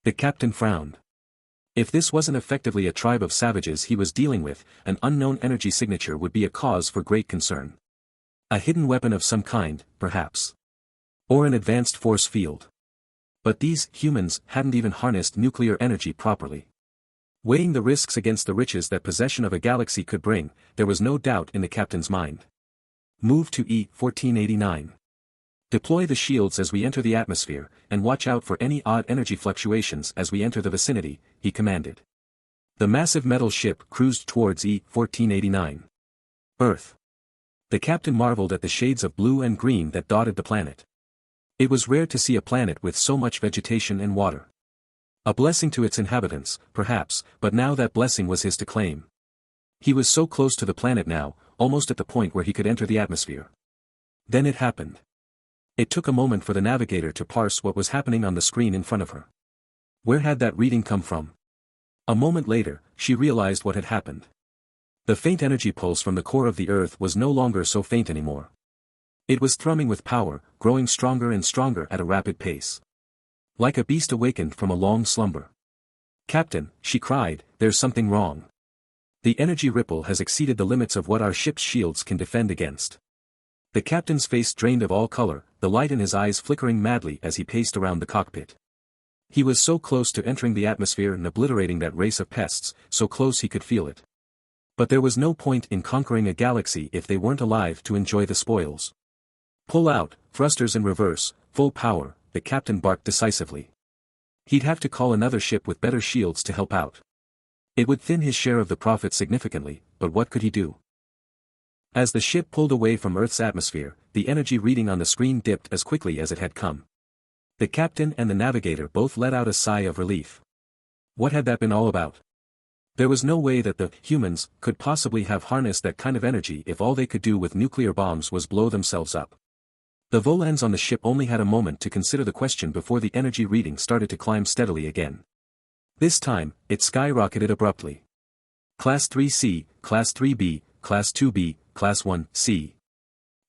The captain frowned. If this wasn't effectively a tribe of savages he was dealing with, an unknown energy signature would be a cause for great concern. A hidden weapon of some kind, perhaps. Or an advanced force field. But these humans hadn't even harnessed nuclear energy properly. Weighing the risks against the riches that possession of a galaxy could bring, there was no doubt in the captain's mind. Move to E-1489. Deploy the shields as we enter the atmosphere, and watch out for any odd energy fluctuations as we enter the vicinity, he commanded. The massive metal ship cruised towards E-1489. Earth. The captain marveled at the shades of blue and green that dotted the planet. It was rare to see a planet with so much vegetation and water. A blessing to its inhabitants, perhaps, but now that blessing was his to claim. He was so close to the planet now, almost at the point where he could enter the atmosphere. Then it happened. It took a moment for the navigator to parse what was happening on the screen in front of her. Where had that reading come from? A moment later, she realized what had happened. The faint energy pulse from the core of the Earth was no longer so faint anymore. It was thrumming with power, growing stronger and stronger at a rapid pace. Like a beast awakened from a long slumber. "Captain," she cried, "there's something wrong. The energy ripple has exceeded the limits of what our ship's shields can defend against." The captain's face drained of all color, the light in his eyes flickering madly as he paced around the cockpit. He was so close to entering the atmosphere and obliterating that race of pests, so close he could feel it. But there was no point in conquering a galaxy if they weren't alive to enjoy the spoils. "Pull out, thrusters in reverse, full power," the captain barked decisively. He'd have to call another ship with better shields to help out. It would thin his share of the profit significantly, but what could he do? As the ship pulled away from Earth's atmosphere, the energy reading on the screen dipped as quickly as it had come. The captain and the navigator both let out a sigh of relief. What had that been all about? There was no way that the humans could possibly have harnessed that kind of energy if all they could do with nuclear bombs was blow themselves up. The Volans on the ship only had a moment to consider the question before the energy reading started to climb steadily again. This time, it skyrocketed abruptly. Class 3C, Class 3B, Class 2B, Class 1C.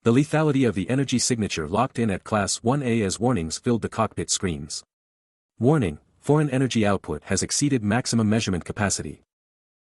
The lethality of the energy signature locked in at Class 1A as warnings filled the cockpit screens. Warning, foreign energy output has exceeded maximum measurement capacity.